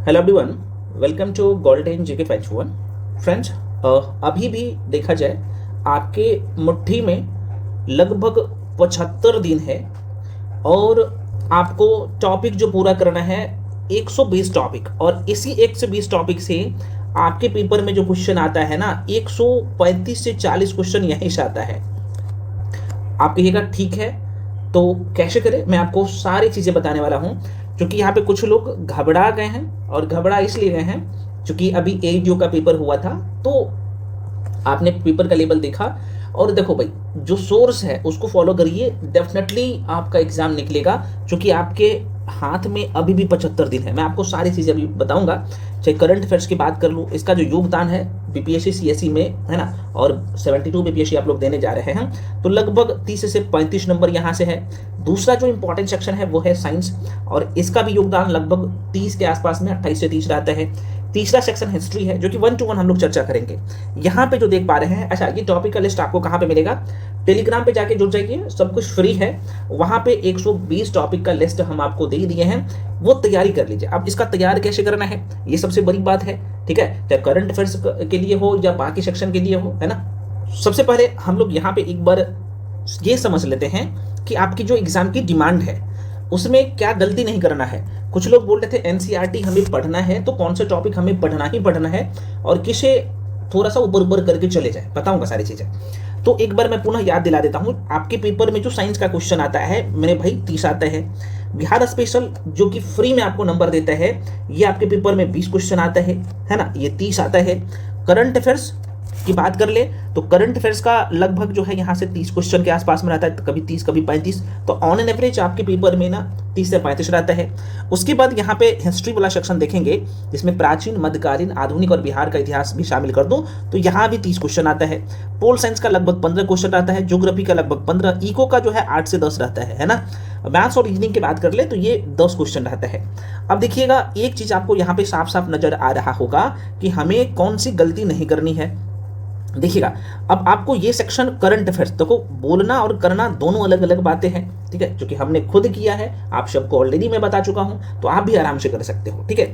Hello everyone, welcome to golden GK 51। Friends, अभी भी देखा जाए आपके मुट्ठी में लगभग 75 दिन है और आपको टॉपिक जो पूरा करना है 120 टॉपिक, और इसी 120 टॉपिक से आपके पेपर में जो क्वेश्चन आता है ना 135 से 40 क्वेश्चन यहीं से आता है। आप कहिएगा ठीक है तो कैसे करें, मैं आपको सारी चीज़ें बताने वाला हूँ। क्योंकि यहाँ पे कुछ लोग घबरा गए हैं, और घबरा इसलिए गए हैं क्योंकि अभी एडीओ का पेपर हुआ था, तो आपने पेपर का लेवल देखा और देखो भाई जो सोर्स है उसको फॉलो करिए, डेफिनेटली आपका एग्जाम निकलेगा। क्योंकि आपके हाथ में अभी भी 75 दिन है। मैं आपको सारी चीज़ें अभी बताऊंगा। चाहे करंट अफेयर्स की बात कर लूँ, इसका जो योगदान है बीपीएससी सीएससी में है ना, और 72 बीपीएससी आप लोग देने जा रहे हैं, तो लगभग 30 से 35 नंबर यहाँ से है। दूसरा जो इंपॉर्टेंट सेक्शन है वो है साइंस, और इसका भी योगदान लगभग 30 के आसपास में 28 से 30 रहता है। तीसरा सेक्शन हिस्ट्री है जो कि 1 to 1 हम लोग चर्चा करेंगे। यहाँ पे जो देख पा रहे हैं, अच्छा ये टॉपिक का लिस्ट आपको कहाँ पे मिलेगा, टेलीग्राम पे जाके जुड़ जाइए, सब कुछ फ्री है। वहाँ पे 120 टॉपिक का लिस्ट हम आपको दे दिए हैं, वो तैयारी कर लीजिए। अब इसका तैयार कैसे करना है ये सबसे बड़ी बात है, ठीक है, चाहे करंट अफेयर्स के लिए हो या बाकी सेक्शन के लिए हो, है ना। सबसे पहले हम लोग यहाँ पे एक बार ये समझ लेते हैं कि आपकी जो एग्जाम की डिमांड है उसमें क्या गलती नहीं करना है। कुछ लोग बोल रहे थे एनसीईआरटी हमें पढ़ना है, तो कौन से टॉपिक हमें पढ़ना ही पढ़ना है और किसे थोड़ा सा ऊपर ऊपर करके चले जाए, बताऊंगा सारी चीजें। तो एक बार मैं पुनः याद दिला देता हूं, आपके पेपर में जो साइंस का क्वेश्चन आता है मेरे भाई 30 आता है। बिहार स्पेशल जो कि फ्री में आपको नंबर देता है, ये आपके पेपर में 20 क्वेश्चन आता है ना, ये 30 आता है। करंट अफेयर्स की बात कर ले तो करंट अफेयर्स का लगभग जो है यहाँ से 30 क्वेश्चन के आसपास में रहता है, कभी 30 कभी 35, तो ऑन एन एवरेज आपके पेपर में ना 30 से 35 रहता है। उसके बाद यहाँ पे हिस्ट्री वाला सेक्शन देखेंगे जिसमें प्राचीन, मध्यकालीन, आधुनिक और बिहार का इतिहास भी शामिल कर दूं तो यहाँ भी 30 क्वेश्चन आता है। पोल साइंस का लगभग 15 क्वेश्चन आता है, ज्योग्राफी का लगभग 15, इको का जो है 8 से 10 रहता है ना। मैथ्स और रीजनिंग की बात कर ले तो ये 10 क्वेश्चन रहता है। अब देखिएगा एक चीज आपको यहाँ पे साफ साफ नजर आ रहा होगा कि हमें कौन सी गलती नहीं करनी है। देखिएगा अब आपको ये सेक्शन करंट अफेयर्स, देखो बोलना और करना दोनों अलग अलग बातें हैं, ठीक है, क्योंकि हमने खुद किया है, आप सबको ऑलरेडी मैं बता चुका हूं, तो आप भी आराम से कर सकते हो, ठीक है।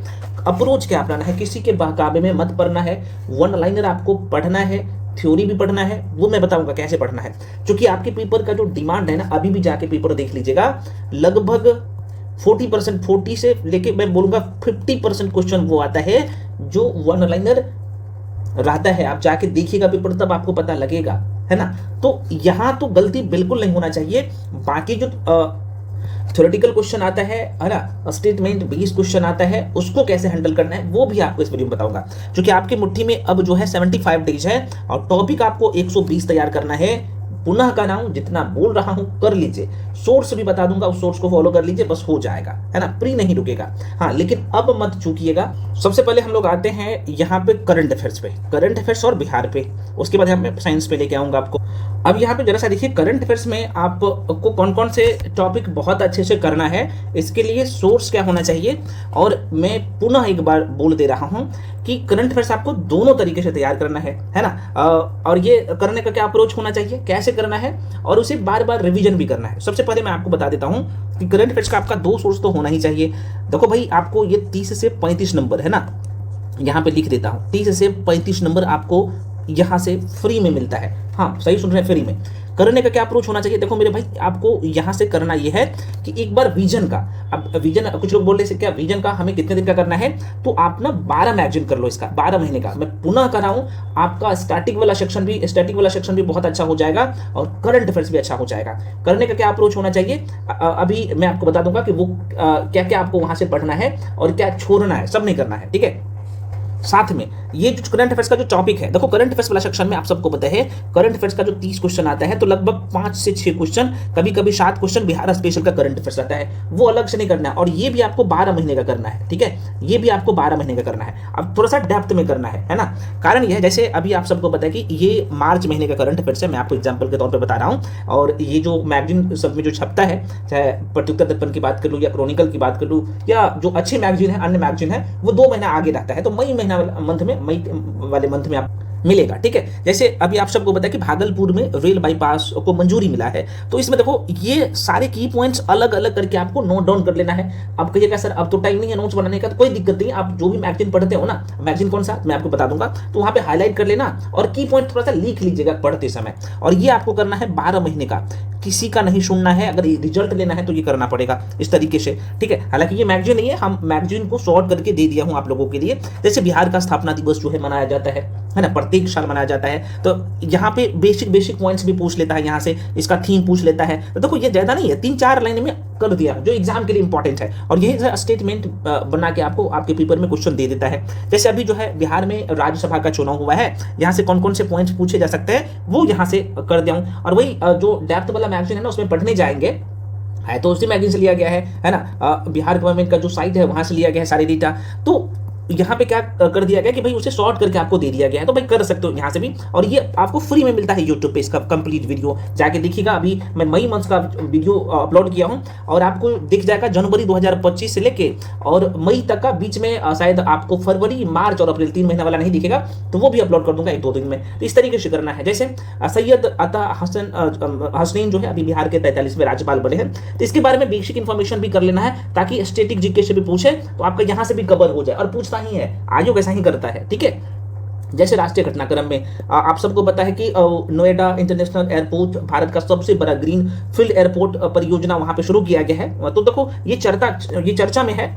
अप्रोच क्या अपनाना है, किसी के बहकावे में मत पढ़ना है, वन लाइनर आपको पढ़ना है, थ्योरी भी पढ़ना है, वो मैं बताऊंगा कैसे पढ़ना है। क्योंकि आपके पेपर का जो डिमांड है ना, अभी भी जाके पेपर देख लीजिएगा, लगभग 40%, 40 से लेके मैं बोलूंगा 50% क्वेश्चन वो आता है जो वन लाइनर रहता है। आप जाके देखिएगा पेपर तब आपको पता लगेगा, है ना। तो यहां तो गलती बिल्कुल नहीं होना चाहिए। बाकी जो थ्योरेटिकल क्वेश्चन आता है ना, स्टेटमेंट बेस्ड क्वेश्चन आता है, उसको कैसे हैंडल करना है वो भी आपको इस वीडियो में बताऊंगा। क्योंकि आपकी मुट्ठी में अब जो है 75 डेज है और टॉपिक आपको 120 तैयार करना है। पुनः का नाम जितना बोल रहा हूं कर लीजिए, सोर्स भी बता दूंगा, उस सोर्स को फॉलो कर लीजिए, बस हो जाएगा, है ना, प्री नहीं रुकेगा। हाँ लेकिन अब मत चूकिएगा। सबसे पहले हम लोग आते हैं यहाँ पे करंट अफेयर्स पे, करंट अफेयर्स और बिहार पे, उसके बाद मैं साइंस पे लेके आऊंगा आपको। अब यहाँ पे जरा सा देखिए करंट अफेयर्स में आपको कौन कौन से टॉपिक बहुत अच्छे से करना है, इसके लिए सोर्स क्या होना चाहिए। और मैं पुनः एक बार बोल दे रहा हूँ कि करंट अफेयर्स आपको दोनों तरीके से तैयार करना है ना। और ये करने का क्या अप्रोच होना चाहिए, कैसे करना है, और उसे बार बार रिवीजन भी करना है। सबसे पहले मैं आपको बता देता हूं कि करंट अफेयर्स का आपका 2 सोर्स तो होना ही चाहिए। देखो भाई आपको ये 30 से 35 नंबर है ना, यहां पे लिख देता हूं, 30 से 35 नंबर आपको यहां से फ्री में मिलता है। हाँ सही सुन रहे हैं, फ्री में। करने का क्या अप्रोच होना चाहिए, देखो मेरे भाई आपको यहां से करना यह है कि एक बार विजन का, अब विजन कुछ लोग बोल रहे हैं क्या विजन का हमें कितने दिन का करना है, तो आप ना 12 मैगजीन कर लो, इसका 12 महीने का। मैं पुनः कर रहा हूं, आपका स्टैटिक वाला सेक्शन भी बहुत अच्छा हो जाएगा और करंट अफेयर्स भी अच्छा हो जाएगा। करने का क्या अप्रोच होना चाहिए अभी मैं आपको बता दूंगा कि वो क्या क्या आपको वहां से पढ़ना है और क्या छोड़ना है, सब नहीं करना है, ठीक है। साथ में ये जो करंट अफेयर्स का जो टॉपिक है, देखो करंट अफेयर्स वाला सेक्शन में आप सबको पता है करंट अफेयर्स का जो 30 क्वेश्चन आता है तो लगभग 5 से 6 क्वेश्चन, कभी कभी 7 क्वेश्चन बिहार स्पेशल का करंट अफेयर्स आता है, वो अलग से नहीं करना है। और ये भी आपको 12 महीने का करना है, ठीक है, ये भी आपको 12 महीने का करना है। अब थोड़ा सा डेप्थ में करना है ना। कारण यह है जैसे अभी आप सबको पता है कि ये मार्च महीने का करंट अफेयर्स है, मैं आपको एग्जाम्पल के तौर पर बता रहा हूँ। और ये जो मैगजीन सब में जो छपता है, चाहे प्रत्युत्तर दर्पण की बात कर लूँ या क्रॉनिकल की बात कर लूँ या जो अच्छी मैगजीन है, अन्य मैगजीन है, वो 2 महीना आगे रहता है। तो मई महीना मंथ में, मई वाले मंथ में आप मिलेगा। ठीक है, जैसे अभी आप सबको पता है कि भागलपुर में रेल बाईपास को मंजूरी मिला है, तो इसमें देखो ये सारे की पॉइंट्स अलग अलग करके आपको नोट डाउन कर लेना है। अब कहिएगा सर अब तो टाइम नहीं है नोट्स बनाने का, तो कोई दिक्कत नहीं, आप जो भी मैगजीन पढ़ते हो ना, मैगजीन कौन सा मैं आपको बता दूंगा, तो वहां पे हाईलाइट कर लेना और की पॉइंट थोड़ा सा लिख लीजिएगा पढ़ते समय। और ये आपको करना है 12 महीने का, किसी का नहीं सुनना है, अगर रिजल्ट लेना है तो ये करना पड़ेगा इस तरीके से। ठीक है, हालांकि ये मैगजीन नहीं है, हम मैगजीन को शॉर्ट करके दे दिया हूं आप लोगों के लिए। जैसे बिहार का स्थापना दिवस जो है मनाया जाता है ना, प्रत्येक साल मनाया जाता है, तो यहाँ पे बेसिक पॉइंट्स भी पूछ लेता है, यहाँ से इसका थीम पूछ लेता है। तो देखो ये ज्यादा नहीं है, 3-4 लाइन में कर दिया जो एग्जाम के लिए इंपॉर्टेंट है, और यही स्टेटमेंट बना के आपको आपके पेपर में क्वेश्चन दे देता है। जैसे अभी जो है बिहार में राज्यसभा का चुनाव हुआ है, यहाँ से कौन कौन से पॉइंट्स पूछे जा सकते हैं वो यहाँ से कर दिया हूँ। और वही जो डेप्थ वाला मैगजीन है ना, उसमें पढ़ने जाएंगे है तो उसी मैगजीन से लिया गया है ना, बिहार गवर्नमेंट का जो साइट है वहां से लिया गया है सारे डेटा। तो यहाँ पे क्या कर दिया गया कि भाई उसे शॉर्ट करके आपको दे दिया गया है, तो भाई कर सकते हो यहाँ से भी, और ये आपको फ्री में मिलता है यूट्यूब पे, इसका कंप्लीट वीडियो जाके देखिएगा। अभी मैं मई मंथ का वीडियो अपलोड किया हूँ और आपको दिख जाएगा जनवरी 2025 से लेके और मई तक का, बीच में शायद आपको फरवरी, मार्च और अप्रैल 3 महीना वाला नहीं दिखेगा, तो वो भी अपलोड कर दूंगा 1-2 दिन में। तो इस तरीके से करना है। जैसे सैयद अता हसनैन जो है अभी बिहार के 43वें राज्यपाल बने हैं, तो इसके बारे में बेसिक इन्फॉर्मेशन भी कर लेना है, ताकि स्टैटिक जीके से भी पूछे तो आपका यहाँ से भी कवर हो जाए। और पूछता ही है, आयोग ऐसा ही करता है। ठीक है, जैसे राष्ट्रीय घटनाक्रम में आप सबको पता है कि नोएडा इंटरनेशनल एयरपोर्ट भारत का सबसे बड़ा ग्रीन फील्ड एयरपोर्ट परियोजना वहां पे शुरू किया गया है। तो देखो ये चर्चा में है,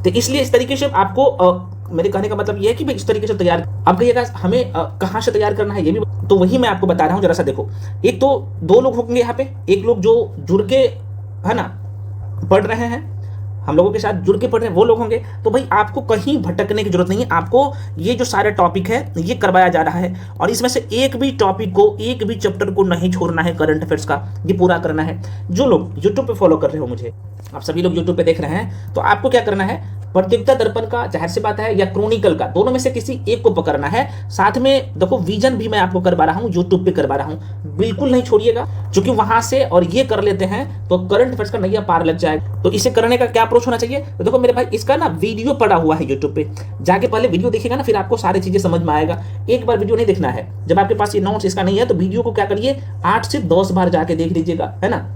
तो इसलिए इस तरीके से आपको मेरे कहने का मतलब ये है कि भाई इस तरीके से तैयार। अब कहिएगा हमें कहाँ से तैयार करना है, ये भी तो वही मैं आपको बता रहा हूँ। जरा सा देखो, एक तो 2 लोग होंगे यहाँ पे, एक लोग जो जुड़ के है ना पढ़ रहे हैं, हम लोगों के साथ जुड़ के पढ़ रहे हैं वो लोग होंगे। तो भाई आपको कहीं भटकने की जरूरत नहीं है, आपको ये जो सारे टॉपिक है ये करवाया जा रहा है, और इसमें से एक भी टॉपिक को, एक भी चैप्टर को नहीं छोड़ना है, करंट अफेयर्स का ये पूरा करना है। जो लोग यूट्यूब पे फॉलो कर रहे हो मुझे, आप सभी लोग यूट्यूब पे देख रहे हैं, तो आपको क्या करना है, प्रतियोगिता दर्पण का जाहिर सी बात है या क्रॉनिकल का, दोनों में से किसी एक को पकड़ना है। साथ में देखो विजन भी मैं आपको करवा रहा हूँ, यूट्यूब पे करवा रहा हूँ, बिल्कुल नहीं छोड़िएगा, क्योंकि वहां से और ये कर लेते हैं तो करंट अफेयर्स का नैया पार लग जाएगा। तो इसे करने का क्या अप्रोच होना चाहिए, तो देखो मेरे भाई इसका ना वीडियो पड़ा हुआ है यूट्यूब पे, जाके पहले वीडियो देखिएगा ना, फिर आपको सारी चीजें समझ में आएगा। एक बार वीडियो नहीं देखना है, जब आपके पास ये नोट्स इसका नहीं है तो वीडियो को क्या करिए 8 से 10 बार जाके देख लीजिएगा, है ना,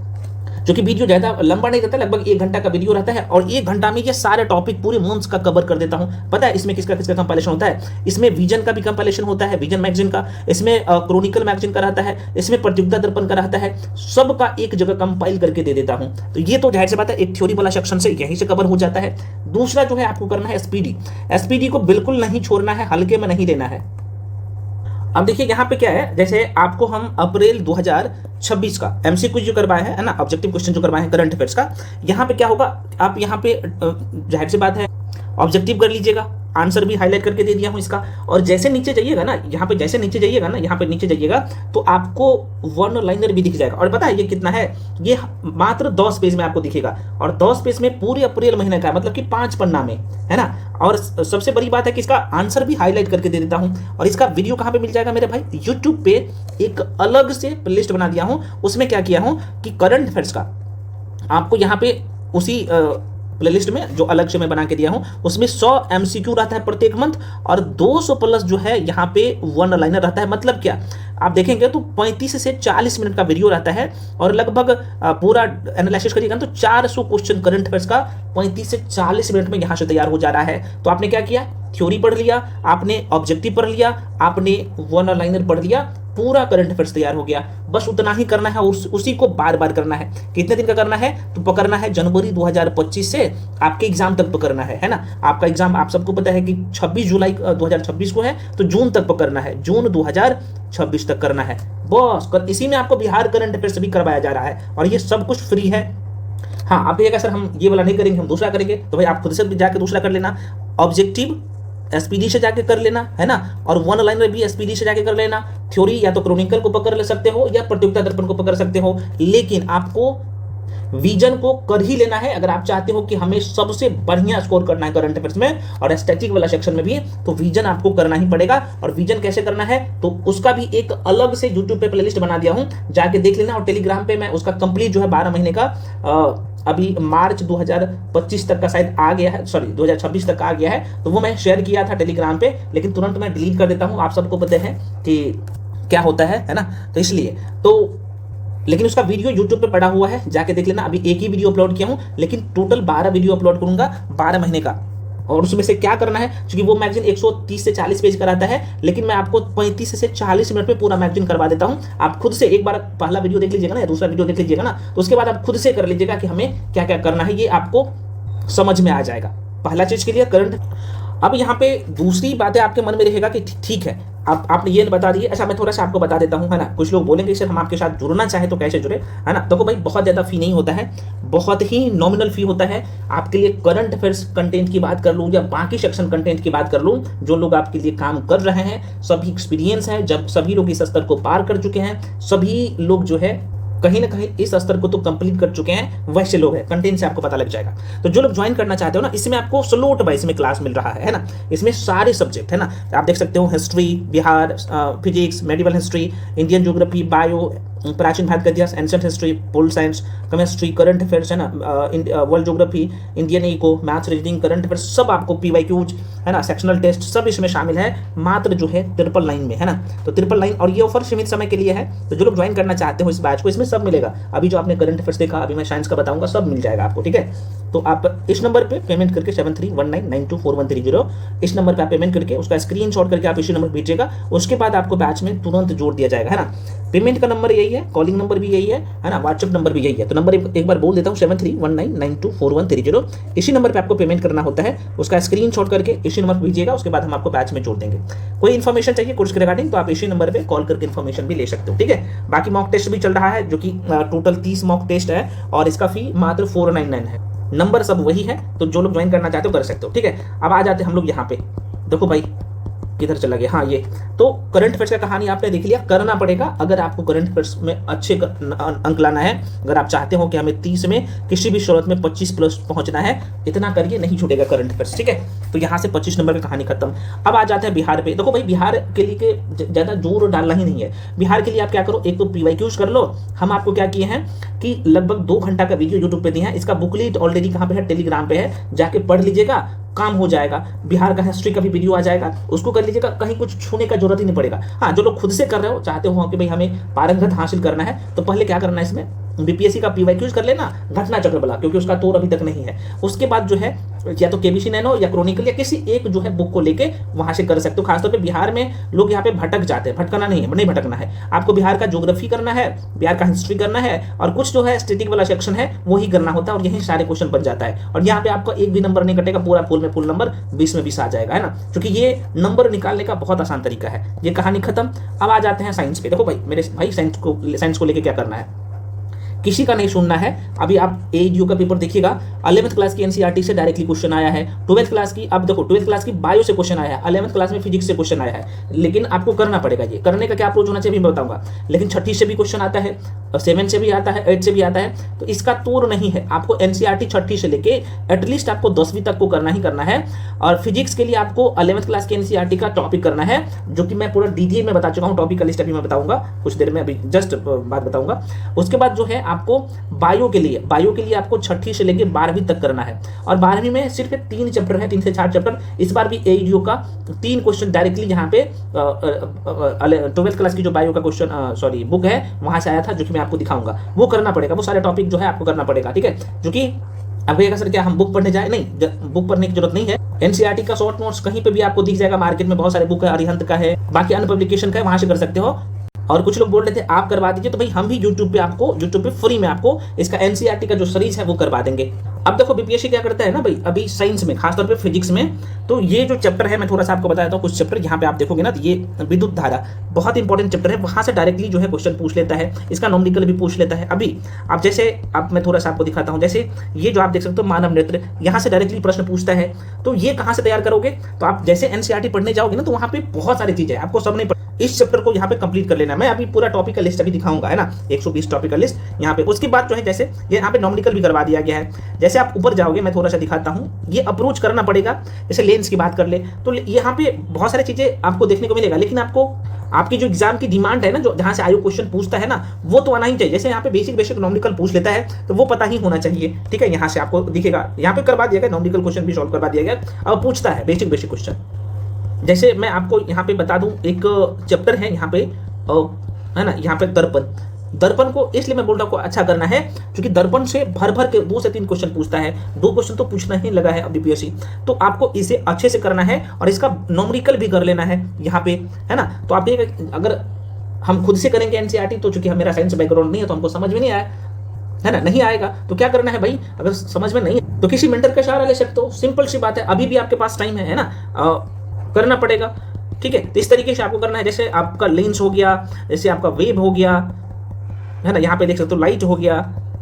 क्योंकि वीडियो ज्यादा लंबा नहीं रहता, लगभग 1 घंटा का वीडियो रहता है, और 1 घंटा में ये सारे टॉपिक पूरे मंथ्स का कवर कर देता हूं। पता है इसमें किसका किसका कंपाइलेशन होता है, इसमें विजन का भी कंपाइलेशन होता है, विजन मैगजीन का, इसमें क्रॉनिकल मैगजीन का रहता है, इसमें प्रतियोगिता दर्पण का रहता है, सबका एक जगह कंपाइल करके दे देता हूं। तो ये तो जाहिर सी बात है एक थ्योरी वाला सेक्शन से यहीं से कवर हो जाता है। दूसरा जो है आपको करना है एसपीडी को बिल्कुल नहीं छोड़ना है, हल्के में नहीं लेना है। अब देखिए यहाँ पे क्या है, जैसे आपको हम अप्रैल 2026 का एमसीक्यू जो करवाए हैं, है ना, ऑब्जेक्टिव क्वेश्चन जो करवाए हैं करंट अफेयर्स का, यहाँ पे क्या होगा, आप यहाँ पे जाहिर सी बात है ऑब्जेक्टिव कर लीजिएगा, आंसर भी हाईलाइट करके दे दिया हूं इसका। और जैसे नीचे जाइएगा ना, यहाँ पे जैसे नीचे जाइएगा ना, यहाँ पे नीचे जाइएगा तो आपको वन लाइनर भी दिख जाएगा। और पता है ये कितना है, ये मात्र 10 पेज में आपको दिखेगा, और 10 पेज में पूरे अप्रैल महीने का, मतलब कि 5 पन्ना में, है ना। और सबसे बड़ी बात है कि इसका आंसर भी हाईलाइट करके दे देता हूं। और इसका वीडियो कहाँ पे मिल जाएगा मेरे भाई, यूट्यूब पे एक अलग से प्लेलिस्ट बना दिया हूं, उसमें क्या किया हूं कि करंट अफेयर्स का आपको यहाँ पे उसी प्लेलिस्ट में जो अलग से मैं बना के दिया हूं, उसमें 100 एमसीक्यू रहता है प्रत्येक मंथ, और 200 प्लस जो है यहाँ पे वन लाइनर रहता है। मतलब क्या, आप देखेंगे तो 35 से 40 मिनट का वीडियो रहता है, और लगभग पूरा एनालिसिस करिएगा तो 400 क्वेश्चन करंट अफेयर्स का 35 से 40 मिनट में यहाँ से तैयार हो जा रहा है। तो आपने क्या किया, थ्योरी पढ़ लिया, आपने ऑब्जेक्टिव पढ़ लिया, आपने वन लाइनर पढ़ लिया, पूरा करंट अफेयर्स तैयार हो गया। बस उतना ही करना है, और उसी को बार बार करना है। कितने दिन का करना है, तो पकड़ना है जनवरी 2025 से आपके एग्जाम तक पकड़ना है ना। आपका एग्जाम आप सबको पता है कि 26 जुलाई 2026 को है, तो जून तक पकड़ना है, जून 2026 तक करना है बस। इसी में आपको बिहार करंट अफेयर्स भी करवाया जा रहा है, और ये सब कुछ फ्री है। हाँ, आप कहिएगा सर हम ये वाला नहीं करेंगे, हम दूसरा करेंगे, तो भाई आप खुद से भी जाके दूसरा कर लेना। ऑब्जेक्टिव एसपीडी से जाके कर लेना, है ना, और वन लाइनर भी एसपीडी से जाके कर लेना। थ्योरी या तो क्रॉनिकल को पकड़ ले सकते हो या प्रतियोगिता दर्पण को पकड़ सकते हो, लेकिन आपको विजन को कर ही लेना है अगर आप चाहते हो कि हमें सबसे बढ़िया स्कोर करना है करंट अफेयर्स में और स्टैटिक वाला सेक्शन में भी, तो विजन आपको करना ही पड़ेगा। और विजन कैसे करना है, तो उसका भी एक अलग से यूट्यूब पे प्लेलिस्ट बना दिया हूं, जाके देख लेना। और टेलीग्राम पे मैं उसका कंप्लीट जो है 12 महीने का अभी मार्च 2025 तक का शायद आ गया है, सॉरी 2026 तक आ गया है, तो वो मैं शेयर किया था टेलीग्राम पे, लेकिन तुरंत मैं डिलीट कर देता हूँ। आप सबको पता है कि क्या होता है ना, तो इसलिए तो लेकिन उसका वीडियो यूट्यूब पे पड़ा हुआ है, जाके देख लेना। अभी एक ही वीडियो अपलोड किया हूँ, लेकिन टोटल 12 वीडियो अपलोड करूंगा 12 महीने का। और उसमें से क्या करना है, क्योंकि वो मैगजीन 130 से 40 पेज का रहता है, लेकिन मैं आपको 35 से 40 मिनट में पूरा मैगजीन करवा देता हूं। आप खुद से एक बार पहला वीडियो देख लीजिएगा ना, या दूसरा वीडियो देख लीजिएगा ना, तो उसके बाद आप खुद से कर लीजिएगा कि हमें क्या क्या करना है, ये आपको समझ में आ जाएगा। पहला चीज के लिए करंट। अब यहाँ पे दूसरी बातें आपके मन में रहेगा कि ठीक है, आपने ये बता दिए। अच्छा, मैं थोड़ा सा आपको बता देता हूँ, है ना। कुछ लोग बोलेंगे सर हम आपके साथ जुड़ना चाहे तो कैसे जुड़े, है ना। देखो भाई, बहुत ज़्यादा फी नहीं होता है, बहुत ही नॉमिनल फी होता है। आपके लिए करंट अफेयर्स कंटेंट की बात कर लूँ या बाकी सेक्शन कंटेंट की बात कर लूँ, जो लोग आपके लिए काम कर रहे हैं, सभी एक्सपीरियंस है, जब सभी लोग इस स्तर को पार कर चुके हैं, सभी लोग जो है कहीं ना कहीं इस स्तर को तो कंप्लीट कर चुके हैं, वैसे लोग हैं। कंटेंट से आपको पता लग जाएगा। तो जो लोग ज्वाइन करना चाहते हो ना, इसमें आपको स्लॉट वाइज में क्लास मिल रहा है ना। इसमें सारे सब्जेक्ट है ना, आप देख सकते हो, history, Bihar, physics, medieval history, Indian geography, bio, प्राचीन भारत का इतिहास, ancient history, pol science, chemistry, current affairs है ना, world geography, Indian eco, maths, reasoning, current affairs, सब आपको पीवाईक्यूज है ना, सेक्शनल टेस्ट, सब इसमें शामिल है, मात्र जो है 999 में, है ना। तो 999, और ये ऑफर सीमित समय के लिए है। तो जो लोग ज्वाइन करना चाहते हो इस बैच को, इसमें सब मिलेगा। अभी जो आपने करंट अफेयर्स देखा, अभी मैं साइंस का बताऊंगा, सब मिल जाएगा आपको, ठीक है। तो आप इस नंबर पे पेमेंट करके 7319924130, इस नंबर पे आप पेमेंट करके उसका स्क्रीनशॉट करके आप इसी नंबर भेजिएगा। उसके बाद आपको बैच में तुरंत जोड़ दिया जाएगा, है ना। पेमेंट का नंबर यही है, कॉलिंग नंबर भी यही है ना, व्हाट्सएप नंबर भी यही है। तो नंबर एक बार बोल देता हूँ, 7319924130। इसी नंबर पे आपको पेमेंट करना होता है, उसका स्क्रीनशॉट करके इसी नंबर पर भेजिएगा। उसके बाद हम आपको बैच में जोड़ देंगे। कोई इन्फॉर्मेशन चाहिए कोर्स के रिगार्डिंग, तो आप इसी नंबर पे कॉल करके इन्फॉर्मेशन भी ले सकते हो, ठीक है। बाकी मॉक टेस्ट भी चल रहा है, जो कि टोटल 30 मॉक टेस्ट है, और इसका फी मात्र 499 है। नंबर सब वही है, तो जो लोग ज्वाइन करना चाहते हो कर सकते हो, ठीक है। अब आ जाते हैं हम लोग यहाँ पे। देखो भाई, किधर चला गया, हाँ ये तो करंट अफेयर्स का कहानी आपने देख लिया। करना पड़ेगा अगर आपको करंट अफेयर्स में अच्छे अंक लाना है, अगर आप चाहते हो कि हमें 30 में किसी भी शर्त में 25 प्लस पहुंचना है, इतना करिए, नहीं छूटेगा करंट अफेयर्स, ठीक है। तो यहाँ से 25 नंबर की कहानी खत्म। अब आ जाते हैं बिहार पे। देखो भाई, बिहार के लिए ज़्यादा जोर डालना ही नहीं है। बिहार के लिए आप क्या करो, एक तो पीवाईक्यूज कर लो। हम आपको क्या किए हैं कि लगभग 2 घंटा का वीडियो यूट्यूब पे दिया है। इसका बुकलेट ऑलरेडी कहाँ पे है, टेलीग्राम पे है, जाके पढ़ लीजिएगा, काम हो जाएगा। बिहार का हिस्ट्री का भी वीडियो आ जाएगा, उसको कर लीजिएगा, कहीं कुछ छूने का जरूरत ही नहीं पड़ेगा। हाँ, जो लोग खुद से कर रहे हो, चाहते हो कि भाई हमें पारंगत हासिल करना है, तो पहले क्या करना है, इसमें बीपीएससी का पीवाईक्यूज कर लेना, घटना चक्र वाला, क्योंकि उसका तोड़ अभी तक नहीं है। उसके बाद जो है या तो केबीसी नैनो या क्रोनिकल या किसी एक जो है बुक को लेके वहां से कर सकते हो। खासतौर पे बिहार में लोग यहाँ पे भटक जाते हैं, भटकना नहीं है, नहीं भटकना है आपको। बिहार का ज्योग्राफी करना है, बिहार का हिस्ट्री करना है, और कुछ जो है स्टैटिक वाला सेक्शन है वही करना होता है, और यही सारे क्वेश्चन बन जाता है। और यहाँ पे आपका एक भी नंबर नहीं कटेगा, पूरा फुल में फुल नंबर, 20 में 20 आ जाएगा, है ना। क्योंकि ये नंबर निकालने का बहुत आसान तरीका है। ये कहानी खत्म। अब आ जाते हैं साइंस पे। देखो भाई, मेरे भाई साइंस को लेके क्या करना है, किसी का नहीं सुनना है। अभी आप एयू का पेपर देखिएगा, 11th क्लास की एनसीईआरटी से डायरेक्टली क्वेश्चन आया है। 12th क्लास की, अब देखो 12th क्लास की बायो से क्वेश्चन आया है, 11th क्लास में फिजिक्स से क्वेश्चन आया है। लेकिन आपको करना पड़ेगा। ये करने का क्या अप्रोच होना चाहिए मैं बताऊंगा। लेकिन 6ठी से भी क्वेश्चन आता है, 7 से भी आता है, 8 से भी आता है। तो इसका तोड़ नहीं है। आपको एनसीईआरटी 6ठी से लेके एटलीस्ट आपको 10वीं तक को करना ही करना है। और फिजिक्स के लिए आपको 11th क्लास की एनसीईआरटी का टॉपिक करना है, जो कि मैं पूरा डिटेल में बता चुका हूँ। टॉपिक का लिस्ट अभी मैं बताऊंगा कुछ देर में, अभी जस्ट बात बताऊंगा। उसके बाद जो है आपको बायो के लिए आपको 6ठी से लेके 12वीं तक करना है। और 12वीं में सिर्फ 3 चैप्टर है, 3 से 4 चैप्टर। इस बार भी एयू का 3 क्वेश्चन डायरेक्टली यहाँ पे 12th क्लास की जो बायो का क्वेश्चन बुक है वहां से आया था, जो कि मैं आपको दिखाऊंगा। वो करना पड़ेगा, वो सारे टॉपिक जो है आपको करना पड़ेगा, ठीक है। जो कि अब कहेगा सर क्या हम बुक पढ़ने जाए, नहीं, बुक पढ़ने की जरूरत नहीं है। एनसीईआरटी का शॉर्ट नोट्स कहीं पे भी आपको दिख जाएगा, मार्केट में बहुत सारे बुक है, अरिहंत का है, बाकी अन्य पब्लिकेशन का है, वहां से कर सकते हो। और कुछ लोग बोल रहे थे आप करवा दीजिए, तो भाई हम भी यूट्यूब पे फ्री में आपको इसका एनसीईआरटी का जो सीरीज है वो करवा देंगे। अब देखो बीपीएससी क्या करता है ना भाई, अभी साइंस में खासतौर पे फिजिक्स में, तो ये जो चैप्टर है मैं थोड़ा सा आपको बता देता हूँ। कुछ चैप्टर यहाँ पे आप देखोगे ना, तो ये विद्युत धारा बहुत इंपॉर्टेंट चैप्टर है, वहां से डायरेक्टली जो है क्वेश्चन पूछ लेता है, इसका नॉमिकल भी पूछ लेता है। अभी आप जैसे अब मैं थोड़ा सा आपको दिखाता हूँ, जैसे ये जो आप देख सकते हो मानव नेत्र, यहाँ से डायरेक्टली प्रश्न पूछता है। तो ये कहाँ से तैयार करोगे, तो आप जैसे एनसीईआरटी पढ़ने जाओगे ना, तो वहाँ पे बहुत सारी चीजें आपको सब नहीं, इस चैप्टर को यहाँ पे कंप्लीट कर लेना है। मैं अभी पूरा टॉपिक का लिस्ट अभी दिखाऊंगा, है ना, 120 टॉपिक का लिस्ट यहाँ पे। उसके बाद जो है जैसे ये यहाँ पे नॉमिकल भी करवा दिया गया है। जैसे आप ऊपर जाओगे, मैं थोड़ा सा दिखाता हूँ, ये अप्रोच करना पड़ेगा। जैसे लेंस की बात कर ले, तो यहाँ पे बहुत सारी चीजें आपको देखने को मिलेगा, लेकिन आपको आपकी जो एग्जाम की डिमांड है ना, जो जहां से आयोग क्वेश्चन पूछता है ना, वो तो आना ही चाहिए। जैसे यहाँ पे बेसिक बेसिक नॉमिकल पूछ लेता है तो वो पता ही होना चाहिए, ठीक है। यहाँ से आपको दिखेगा, यहाँ पे करवा दिया गया, नॉमिकल क्वेश्चन भी सॉल्व करवा दिया गया। अब पूछता है बेसिक बेसिक क्वेश्चन। जैसे मैं आपको यहाँ पे बता दूं, एक चैप्टर है यहाँ पे, है ना, यहाँ पे दर्पण। दर्पण को इसलिए मैं बोल रहा हूँ अच्छा करना है क्योंकि दर्पण से भर भर के 2 से 3 क्वेश्चन पूछता है। 2 क्वेश्चन तो पूछना ही लगा है अब बीपीएससी, तो आपको इसे अच्छे से करना है और इसका नॉमरिकल भी कर लेना है यहाँ पे, है ना। तो आप ये अगर हम खुद से करेंगे एनसीईआरटी, तो चूंकि मेरा साइंस बैकग्राउंड नहीं है तो हमको समझ में नहीं आया, है ना, नहीं आएगा। तो क्या करना है भाई, अगर समझ में नहीं है तो किसी मेंटर का सहारा ले सकते हो, सिंपल सी बात है। अभी भी आपके पास टाइम है ना, करना पड़ेगा, ठीक है। तो इस तरीके से आपको करना है। जैसे आपका लेंस हो गया, जैसे आपका वेव हो गया, है ना, यहाँ पे देख सकते हो लाइट हो गया,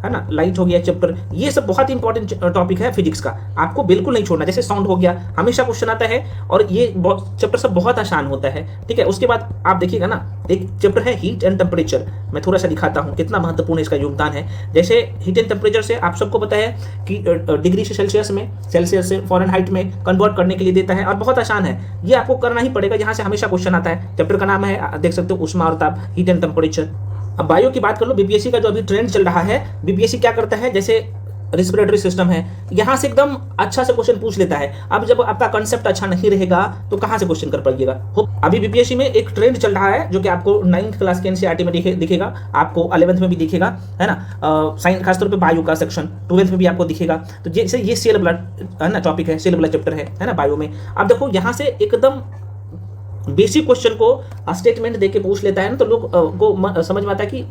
है ना, लाइट हो गया चैप्टर। ये सब बहुत इंपॉर्टेंट टॉपिक है फिजिक्स का, आपको बिल्कुल नहीं छोड़ना। जैसे साउंड हो गया, हमेशा क्वेश्चन आता है और ये चैप्टर सब बहुत आसान होता है, ठीक है। उसके बाद आप देखिएगा ना, एक चैप्टर है हीट एंड टेम्परेचर। मैं थोड़ा सा दिखाता हूँ कितना महत्वपूर्ण इसका योगदान है। जैसे हीट एंड टेम्परेचर से आप सबको पता है कि डिग्री से सेल्सियस से फॉरेनहाइट में कन्वर्ट करने के लिए देता है और बहुत आसान है, ये आपको करना ही पड़ेगा। यहाँ से हमेशा क्वेश्चन आता है। चैप्टर का नाम है, देख सकते हो, ऊष्मा और ताप, हीट एंड टेम्परेचर। अब बायो की बात कर लो, बीपीएससी का जो अभी ट्रेंड चल रहा है, बीपीएससी क्या करता है, जैसे रिस्पिरेटरी सिस्टम है, यहाँ से एकदम अच्छा से क्वेश्चन पूछ लेता है। अब जब आपका कंसेप्ट अच्छा नहीं रहेगा तो कहाँ से क्वेश्चन कर पाइएगा। अभी बीपीएससी में एक ट्रेंड चल रहा है जो कि आपको 9th क्लास के एनसीईआरटी में दिखेगा, आपको 11th में भी दिखेगा, है ना। साइंस खासतौर पे बायो का सेक्शन 12th में भी आपको दिखेगा। तो जैसे ये सेल वाला, है ना, टॉपिक है, सेल वाला चैप्टर है ना, बायो में। अब देखो यहाँ से एकदम बेसिक क्वेश्चन को स्टेटमेंट देके पूछ लेता है ना, तो लोग को समझ में आता है कि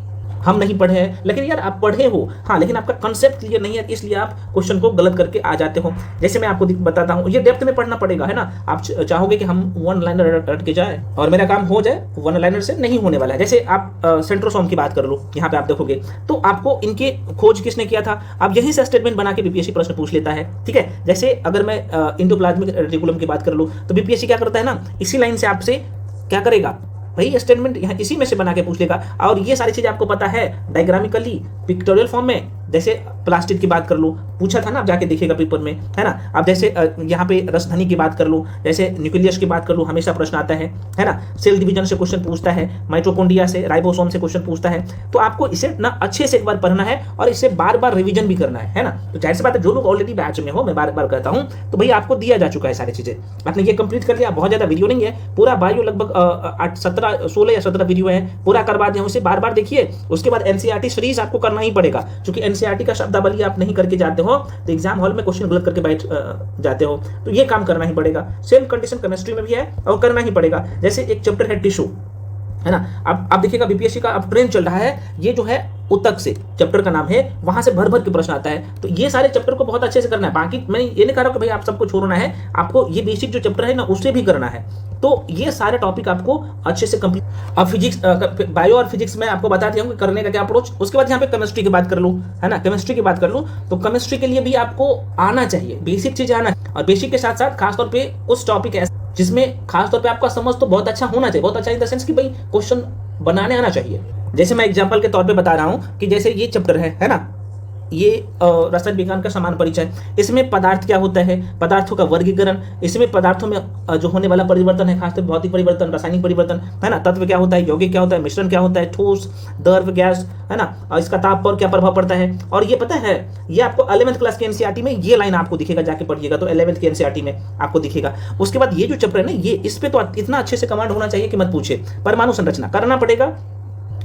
हम नहीं पढ़े हैं। लेकिन यार आप पढ़े हो, हाँ, लेकिन आपका कंसेप्ट क्लियर नहीं है, इसलिए आप क्वेश्चन को गलत करके आ जाते हो। जैसे मैं आपको बताता हूँ, ये डेप्थ में पढ़ना पड़ेगा, है ना। आप चाहोगे कि हम 1 लाइनर रट के जाए और मेरा काम हो जाए, 1 लाइनर से नहीं होने वाला है। जैसे आप सेंट्रोसोम की बात कर लो, यहाँ पे आप देखोगे तो आपको इनके खोज किसने किया था, आप यहीं से स्टेटमेंट बना के बीपीएससी प्रश्न पूछ लेता है, ठीक है। जैसे अगर मैं इंडोप्लाज्मिक रेटिकुलम की बात कर लूँ तो बीपीएससी क्या करता है ना, इसी लाइन से आपसे क्या करेगा भाई, स्टेटमेंट यहाँ इसी में से बना के पूछ लेगा। और ये सारी चीजें आपको पता है डायग्रामिकली, पिक्टोरियल फॉर्म में। जैसे प्लास्टिक की बात कर लो, पूछा था ना, आप जाके देखिएगा पेपर में, है ना। अब जैसे यहाँ पे रसधनी की बात कर लो, जैसे न्यूक्लियस की बात कर लो, हमेशा प्रश्न आता है ना। सेल डिवीजन से क्वेश्चन पूछता है, माइटोकॉन्ड्रिया से, राइबोसोम से क्वेश्चन पूछता है। तो आपको इसे ना अच्छे से एक बार पढ़ना है और इसे बार बार रिविजन भी करना है ना। तो जाहिर सी बात है, जो लोग ऑलरेडी बैच में हो, मैं बार बार कहता हूँ, तो भाई आपको दिया जा चुका है सारी चीजें, आपने ये कंप्लीट कर लिया। बहुत ज्यादा वीडियो नहीं है, पूरा बायो लगभग 16 या 17 वीडियो है, पूरा करवा दिया, उसे बार बार देखिए। उसके बाद एनसीईआरटी सीरीज आपको करना ही पड़ेगा, क्योंकि एनसीईआरटी का शब्दावली आप नहीं करके जाते हो तो एग्जाम हॉल में क्वेश्चन गलत करके बैठ जाते हो। तो ये काम करना ही पड़ेगा। सेम कंडीशन केमिस्ट्री में भी है और करना ही पड़ेगा। जैसे एक चैप्टर है टिश्यू, है ना। अब आप देखिएगा बीपीएससी का अब ट्रेंड चल रहा है, ये जो है उतक से चैप्टर का नाम है, वहां से भर भर के प्रश्न आता है। तो ये सारे चैप्टर को बहुत अच्छे से करना है। बाकी मैं ये नहीं कह रहा हूं कि भाई आप सबको छोड़ना है, आपको ये बेसिक जो चैप्टर है ना उसे भी करना है। तो ये सारे टॉपिक आपको अच्छे से कंप्लीट। अब फिजिक्स, बायो और फिजिक्स में आपको बता दिया हूं कि करने का क्या अप्रोच। उसके बाद यहाँ पे केमिस्ट्री की बात कर लूँ, है ना, केमिस्ट्री की बात कर लूँ, तो केमिस्ट्री के लिए भी आपको आना चाहिए, बेसिक चीज आना है। और बेसिक के साथ साथ खासतौर पे उस टॉपिक है जिसमें खासतौर पे आपका समझ तो बहुत अच्छा होना चाहिए, बहुत अच्छा इन द सेंस कि भाई क्वेश्चन बनाने आना चाहिए। जैसे मैं एग्जांपल के तौर पे बता रहा हूं कि जैसे ये चैप्टर है ना, ये रसायन विज्ञान का समान परिचय। इसमें पदार्थ क्या होता है, पदार्थों का वर्गीकरण, इसमें पदार्थों में जो होने वाला परिवर्तन है, खासतौर भौतिक परिवर्तन, रासायनिक परिवर्तन, है ना, तत्व क्या होता है, यौगिक क्या होता है, मिश्रण क्या होता है, ठोस, द्रव, गैस, है ना, और इसका ताप पर क्या प्रभाव पड़ता है। और ये पता है, ये आपको 11th क्लास के एनसीईआरटी में ये लाइन आपको दिखेगा, जाके पढ़िएगा तो 11th के एनसीईआरटी में आपको दिखेगा। उसके बाद ये जो चैप्टर है ना, ये इस पे तो इतना अच्छे से कमांड होना चाहिए कि मत पूछे। परमाणु संरचना करना पड़ेगा,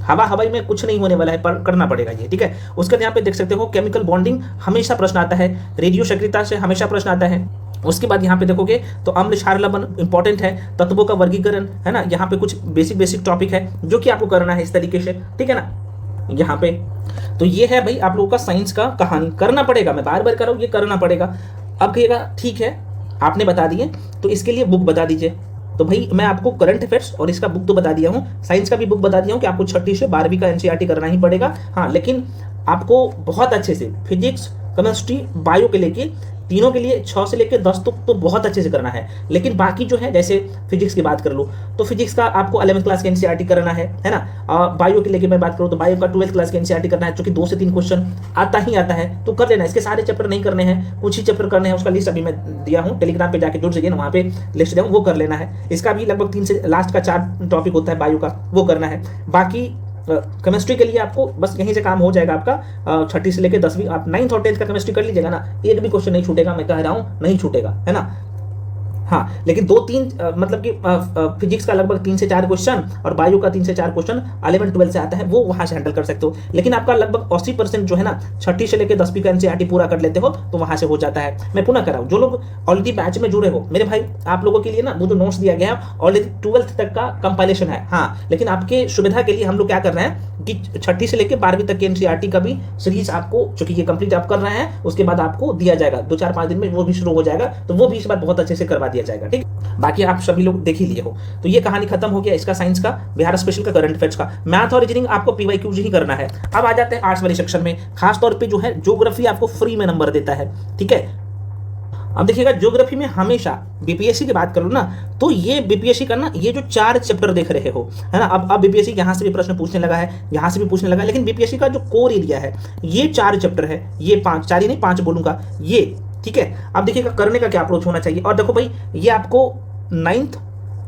हवाई में कुछ नहीं होने वाला है, पर करना पड़ेगा ये, ठीक है। उसके बाद यहाँ पे देख सकते हो केमिकल बॉन्डिंग हमेशा प्रश्न आता है, रेडियो सक्रियता से हमेशा प्रश्न आता है। उसके बाद यहाँ पे देखोगे तो अम्ल क्षार लवण इंपॉर्टेंट है, तत्वों का वर्गीकरण, है ना, यहाँ पे कुछ बेसिक टॉपिक है जो कि आपको करना है इस तरीके से, ठीक है ना। यहाँ पे तो ये है भाई आप लोगों का साइंस का कहानी, करना पड़ेगा, मैं बार बार कर रहा हूँ, ये करना पड़ेगा। अब कहिएगा ठीक है आपने बता दिए, तो इसके लिए बुक बता दीजिए। तो भाई मैं आपको करंट अफेयर्स और इसका बुक तो बता दिया हूँ, साइंस का भी बुक बता दिया हूँ कि आपको 6ठी से 12वीं का एनसीईआरटी करना ही पड़ेगा। हाँ, लेकिन आपको बहुत अच्छे से फिजिक्स, केमिस्ट्री, बायो के लेके तीनों के लिए 6 से लेकर 10 तक तो बहुत अच्छे से करना है। लेकिन बाकी जो है, जैसे फिजिक्स की बात कर लूँ तो फिजिक्स का आपको 11th क्लास के एनसीईआरटी करना है ना। बायो के लेके मैं बात करूँ तो बायो का 12th क्लास के एनसीईआरटी करना है, जो कि 2 से 3 क्वेश्चन आता ही आता है, तो कर लेना। इसके सारे चैप्टर नहीं करने हैं, कुछ ही चैप्टर करने हैं, उसका लिस्ट अभी मैं दिया हूँ, टेलीग्राम पे जाके जुड़ जाइए ना, वहाँ पे लिस्ट दिया हूँ, वो कर लेना है। इसका भी लगभग 3 से लास्ट का 4 टॉपिक होता है बायो का, वो करना है। बाकी केमिस्ट्री के लिए आपको बस यहीं से काम हो जाएगा आपका। छठी से लेकर 10वीं, आप 9th और 10th का केमिस्ट्री कर लीजिएगा ना, एक भी क्वेश्चन नहीं छूटेगा, मैं कह रहा हूँ नहीं छूटेगा, है ना। हाँ, लेकिन 2-3 मतलब कि फिजिक्स का लगभग 3 से 4 क्वेश्चन और बायो का 3 से 4 क्वेश्चन 11 12 से आता है, वो वहां से हैंडल कर सकते हो। लेकिन आपका लगभग 80% जो है ना, छठी से लेकर 10वीं का एनसीईआरटी पूरा कर लेते हो तो वहां से हो जाता है। मैं पुनः कर रहा हूँ, जो लोग ऑलरेडी बैच में जुड़े हो मेरे भाई, आप लोगों के लिए ना वो जो नोट्स दिया गया है ऑलरेडी 12th तक का कंपाइलेशन है। हाँ, लेकिन आपके सुविधा के लिए हम लोग क्या कर रहे हैं कि छठी से लेकर 12वीं तक के एनसीईआरटी का भी सीरीज आपको, चूंकि ये कंप्लीट आप कर रहे हैं, उसके बाद आपको दिया जाएगा 2-4-5 दिन में, वो भी शुरू हो जाएगा, तो वो भी इस बार बहुत अच्छे से करवा दिया जाएगा। ठीक, बाकी आप सभी लोग देख ही लिए हो। तो ये कहानी खत्म हो गया इसका, साइंस का, बिहार स्पेशल का, करंट अफेयर्स का। मैथ और रीजनिंग आपको पीवाईक्यूज ही करना है। अब आ जाते हैं आर्ट्स वाले सेक्शन में, खास तौर पे जो है ज्योग्राफी आपको फ्री में नंबर देता है। ठीक है, अब देखिएगा ज्योग्राफी में हमेशा बीपीएससी की बात करूँ ना, तो ये बीपीएससी का ना, ये जो 4 चैप्टर देख रहे हो, है ना, अब बीपीएससी यहाँ से भी प्रश्न पूछने लगा है, यहाँ से भी पूछने लगा है, लेकिन बीपीएससी का जो कोर एरिया है ये 4 चैप्टर है, ये 4 ही नहीं 5 बोलूंगा ये। ठीक है, अब देखिएगा करने का क्या अप्रोच होना चाहिए। और देखो भाई, ये आपको 9th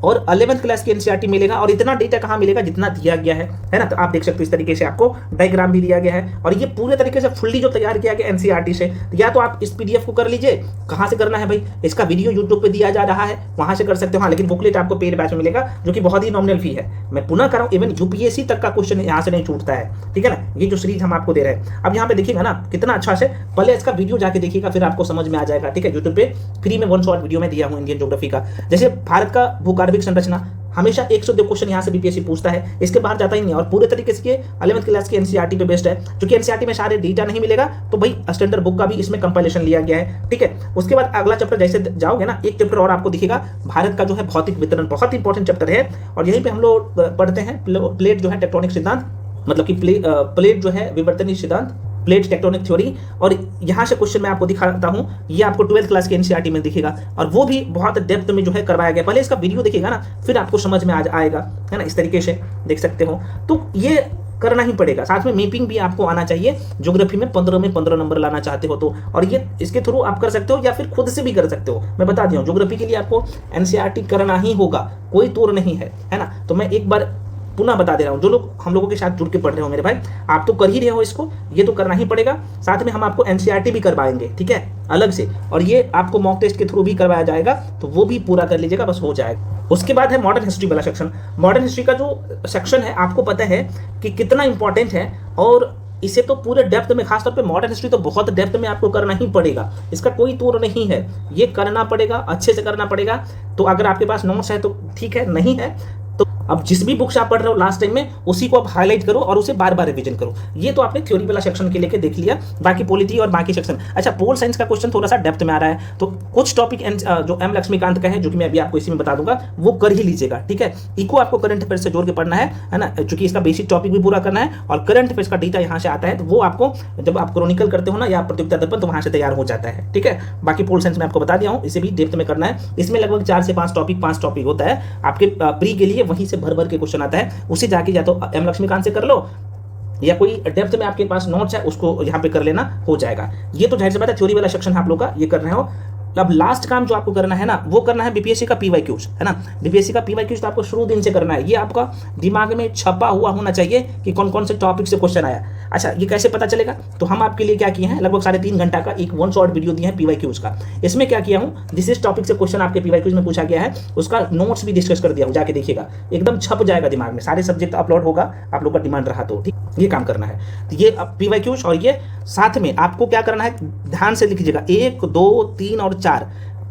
और 11th क्लास की एनसीईआरटी मिलेगा, और इतना डेटा कहाँ मिलेगा जितना दिया गया है ना। तो आप देख सकते हो इस तरीके से आपको डायग्राम भी दिया गया है, और ये पूरे तरीके से फुल्ली जो तैयार किया गया एनसीईआरटी से, या तो आप इस पीडीएफ को कर लीजिए। कहाँ से करना है भाई, इसका वीडियो यूट्यूब पे दिया जा रहा है, वहां से कर सकते हो। हाँ, लेकिन बुकलेट आपको पेड बैच में मिलेगा, जो कि बहुत ही नॉमिनल फी है। मैं पुनः कर रहा हूँ, इवन यूपीएससी तक का क्वेश्चन यहाँ से नहीं छूटता है। ठीक है ना, ये जो सीरीज हम आपको दे रहे हैं। अब यहाँ पे देखिएगा ना कितना अच्छा से, पहले इसका वीडियो जाके देखिएगा, फिर आपको समझ में आ जाएगा। ठीक है, यूट्यूब पे फ्री में 1 शॉर्ट वीडियो में दिया हूँ इंडियन ज्योग्राफी का। जैसे भारत का भूगर्भिक संरचना, हमेशा 102 क्वेश्चन यहाँ से बीपीएससी पूछता है, इसके बाहर जाता ही नहीं, और पूरे तरीके से 11th क्लास की एनसीईआरटी पे बेस्ड है। क्योंकि एनसीईआरटी में सारे डेटा नहीं मिलेगा, तो भाई स्टैंडर्ड बुक का भी इसमें कंपाइलेशन लिया गया है। ठीक है, उसके बाद अगला चैप्टर जैसे जाओगे ना, एक चैप्टर और आपको दिखेगा भारत का जो है भौतिक वितरण, बहुत इंपॉर्टेंट चैप्टर है। और यहीं पे हम लोग पढ़ते हैं प्लेट जो है टेक्टोनिक सिद्धांत, मतलब कि प्लेट जो है विवर्तनीय सिद्धांत, प्लेट टेक्टोनिक थ्योरी। और यहाँ से क्वेश्चन मैं आपको दिखाता हूँ, ये आपको 12th क्लास के एनसीईआरटी में दिखेगा, और वो भी बहुत डेप्थ में जो है करवाया गया। पहले इसका वीडियो देखिएगा ना, फिर आपको समझ में आएगा, है ना। इस तरीके से देख सकते हो, तो ये करना ही पड़ेगा। साथ में मैपिंग भी आपको आना चाहिए, ज्योग्राफी में 15 में 15 नंबर लाना चाहते हो तो। और ये इसके थ्रू आप कर सकते हो, या फिर खुद से भी कर सकते हो। मैं बता दिया हूँ, ज्योग्राफी के लिए आपको एनसीईआरटी करना ही होगा, कोई तोड़ नहीं है ना। तो मैं एक बार पुनः बता दे रहा हूं, जो लोग हम लोगों के साथ जुड़ के पढ़ रहे हो मेरे भाई, आप तो कर ही रहे हो इसको, ये तो करना ही पड़ेगा। साथ में हम आपको एनसीईआरटी भी करवाएंगे, ठीक है, अलग से, और ये आपको मॉक टेस्ट के थ्रू भी करवाया जाएगा, तो वो भी पूरा कर लीजिएगा, बस हो जाएगा। उसके बाद है मॉडर्न हिस्ट्री वाला सेक्शन। मॉडर्न हिस्ट्री का जो सेक्शन है, आपको पता है कि कितना इंपॉर्टेंट है, और इसे तो पूरे डेप्थ में, खासतौर पे मॉडर्न हिस्ट्री तो बहुत डेप्थ में आपको करना ही पड़ेगा, इसका कोई तोड़ नहीं है, ये करना पड़ेगा, अच्छे से करना पड़ेगा। तो अगर आपके पास नोट्स है तो ठीक है, नहीं है तो अब जिस भी बुक से आप पढ़ रहे हो लास्ट टाइम में, उसी को आप हाईलाइट करो और उसे बार बार रिवीजन करो। ये तो आपने थ्योरी वाला सेक्शन के लेके देख लिया, बाकी पॉलिटी और बाकी सेक्शन। अच्छा, पोल साइंस का क्वेश्चन थोड़ा सा डेप्थ में आ रहा है, तो कुछ टॉपिक जो एम लक्ष्मीकांत का है, जो कि मैं अभी आपको इसी में बता दूंगा, वो कर ही लीजिएगा। ठीक है, इको आपको करंट अफेयर से जोड़ के पढ़ना है ना, क्योंकि इसका बेसिक टॉपिक भी पूरा करना है, और करंट अफेयर्स का डेटा यहाँ से आता है, तो वो आपको जब आप क्रॉनिकल करते हो ना, या प्रतियोगिता दर्पण, तो वहां से तैयार हो जाता है। ठीक है, बाकी पोल साइंस में आपको बता दिया हूँ, इसे भी डेप्थ में करना है। इसमें लगभग 4 से 5 टॉपिक होता है आपके प्री के लिए, वहीं से भर भर के क्वेश्चन आता है, उसे जाके या तो एम लक्ष्मीकांत से कर लो, या कोई डेप्थ में आपके पास नोट्स है उसको यहाँ पे कर लेना, हो जाएगा। ये तो जाहिर सी बात है, थ्योरी वाला सेक्शन आप लोग का ये कर रहे हो। अब लास्ट काम जो आपको करना है ना, वो करना है बीपीएससी का पीवाईक्यूज, है ना। बीपीएससी का पीवाईक्यूज तो आपको शुरू दिन से करना है, ये आपका दिमाग में छपा हुआ होना चाहिए कि कौन कौन से टॉपिक से क्वेश्चन आया। अच्छा, ये कैसे पता चलेगा, तो हम आपके लिए क्या किए हैं, लगभग 3.5 घंटा का एक 1 शॉर्ट वीडियो दिए हैं पीवाईक्यूज का। इसमें क्या किया हूँ, जिस टॉपिक से क्वेश्चन आपके पीवाईक्यूज में पूछा गया है, उसका नोट्स भी डिस्कस कर दिया हूँ, जाके देखिएगा, एकदम छप जाएगा दिमाग में, सारे सब्जेक्ट अपलोड होगा, आप लोग का डिमांड रहा तो। ठीक, ये काम करना है। तो ये पीवाईक्यूज, और ये साथ में आपको क्या करना है, ध्यान से लिख लीजिएगा, 1, 2, 3 और 4।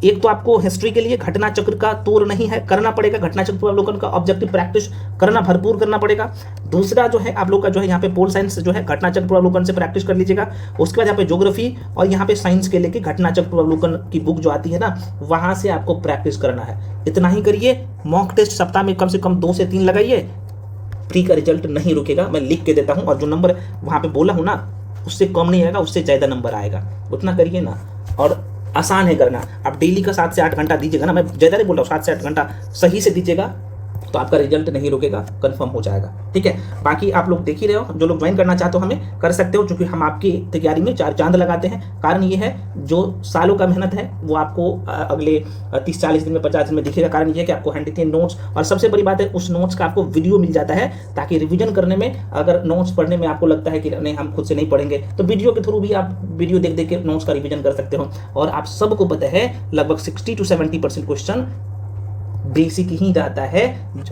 एक तो आपको हिस्ट्री के लिए घटना चक्र का तोड़ नहीं है, करना पड़ेगा, घटना चक्र पूर्वावलोकन का ऑब्जेक्टिव प्रैक्टिस करना, भरपूर करना पड़ेगा। दूसरा जो है आप लोग का जो है यहाँ पे पोल साइंस जो है घटना चक्र पूर्वावलोकन से प्रैक्टिस कर लीजिएगा। उसके बाद यहाँ पे ज्योग्राफी और यहाँ पे साइंस के लेके घटना चक्र पूर्वावलोकन की बुक जो आती है ना, वहां से आपको प्रैक्टिस करना है। इतना ही करिए, मॉक टेस्ट सप्ताह में कम से कम 2 से 3 लगाइए, प्री का रिजल्ट नहीं रुकेगा, मैं लिख के देता हूँ, और जो नंबर वहां पे बोला हूँ ना, उससे कम नहीं आएगा, उससे ज्यादा नंबर आएगा, उतना करिए ना। और आसान है करना। आप डेली का 7 से 8 घंटा दीजिएगा ना, मैं ज़्यादा नहीं बोल रहा हूँ, 7 से 8 घंटा सही से दीजिएगा तो आपका रिजल्ट नहीं रुकेगा, कंफर्म हो जाएगा। ठीक है, बाकी आप लोग देख ही रहे हो, जो लोग ज्वाइन करना चाहते हो हमें कर सकते हो, क्योंकि हम आपकी तैयारी में 4 चांद लगाते हैं। कारण ये है, जो सालों का मेहनत है वो आपको अगले 30-40 दिन में, 50 दिन में दिखेगा। कारण ये है कि आपको हैंड रिटेन नोट्स, और सबसे बड़ी बात है उस नोट्स का आपको वीडियो मिल जाता है, ताकि रिविजन करने में, अगर नोट्स पढ़ने में आपको लगता है कि नहीं हम खुद से नहीं पढ़ेंगे, तो वीडियो के थ्रू भी आप वीडियो देख देख के नोट्स का रिविजन कर सकते हो। और आप सबको पता है लगभग 60 to 70% क्वेश्चन बेसिक ही रहता है,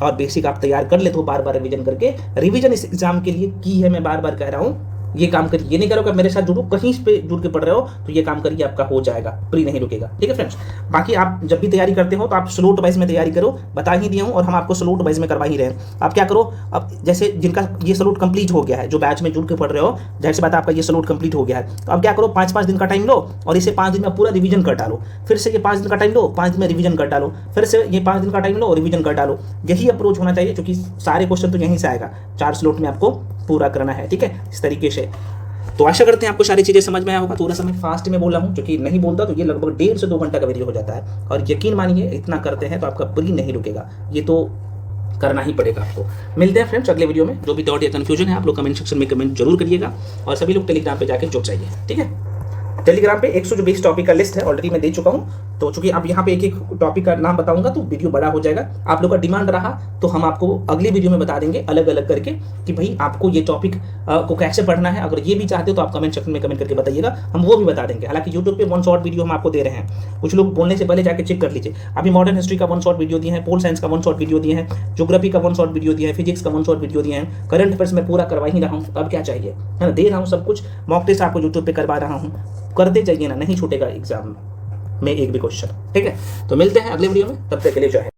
और बेसिक आप तैयार कर लेते हो बार बार रिवीजन करके। रिवीजन इस एग्जाम के लिए की है, मैं बार बार कह रहा हूँ, ये काम करिए। ये नहीं करो कि मेरे साथ जुड़ो, कहीं पे जुड़ के पढ़ रहे हो तो ये काम करिए, आपका हो जाएगा, प्री नहीं रुकेगा। ठीक है फ्रेंड्स, बाकी आप जब भी तैयारी करते हो तो आप स्लोट वाइज में तैयारी करो, बता ही दिया हूँ, और हम आपको स्लोट वाइज में करवा ही रहे हैं। आप क्या करो, अब जैसे जिनका ये स्लोट कंप्लीट हो गया है, जो बैच में जुड़ के पढ़ रहे हो, जाहिर सी बात है आपका ये स्लोट कंप्लीट हो गया है, तो अब क्या करो, 5-5 दिन का टाइम लो और इसे 5 दिन में पूरा रिवीजन कर डालो। फिर से ये 5 दिन का टाइम लो, 5 दिन में रिवीजन कर डालो। फिर से ये 5 दिन का टाइम लो, रिवीजन कर डालो। यही अप्रोच होना चाहिए, क्योंकि सारे क्वेश्चन तो यहीं से आएगा, 4 स्लोट में आपको पूरा करना है। ठीक है, इस तरीके से। तो आशा करते हैं आपको सारी चीज़ें समझ में आया होगा। थोड़ा सा मैं फास्ट में बोला हूँ, क्योंकि नहीं बोलता तो ये लगभग 1.5 से 2 घंटा का वीडियो हो जाता है, और यकीन मानिए इतना करते हैं तो आपका प्री नहीं रुकेगा, ये तो करना ही पड़ेगा आपको। मिलते हैं फ्रेंड्स अगले वीडियो में। जो भी डाउट या कन्फ्यूजन है आप लोग कमेंट सेक्शन में कमेंट जरूर करिएगा, और सभी लोग टेलीग्राम पे जाकर जुड़ जाइए। ठीक है, टेलीग्राम पे 120 टॉपिक का लिस्ट है, ऑलरेडी मैं दे चुका हूँ। तो चूंकि अब यहाँ पे एक एक टॉपिक का नाम बताऊंगा तो वीडियो बड़ा हो जाएगा। आप लोग का डिमांड रहा तो हम आपको अगली वीडियो में बता देंगे अलग अलग करके कि भाई आपको ये टॉपिक को कैसे पढ़ना है। अगर ये भी चाहते हो तो आप कमेंट सेक्शन में कमेंट करके बताइएगा, हम वो भी बता देंगे। हालांकि यूट्यूब पे 1 शॉर्ट वीडियो हम आपको दे रहे हैं, कुछ लोग बोलने से पहले जाके चेक कर लीजिए। अभी मॉडर्न हिस्ट्री का 1 शॉर्ट वीडियो दिए हैं, पोल साइंस का 1 शॉर्ट वीडियो दिए हैं, ज्योग्राफी का 1 शॉर्ट वीडियो दिया है, फिजिक्स का 1 शॉर्ट वीडियो दिए हैं, करंट अफेयर्स में पूरा करवा ही रहा हूँ, अब क्या चाहिए, है ना, दे रहा हूँ सब कुछ। मॉक टेस्ट आपको यूट्यूब पे करवा रहा हूँ, करते जाइए ना, नहीं छूटेगा एग्जाम में एक भी क्वेश्चन। ठीक है, तो मिलते हैं अगले वीडियो में, तब तक के लिए जय हिंद।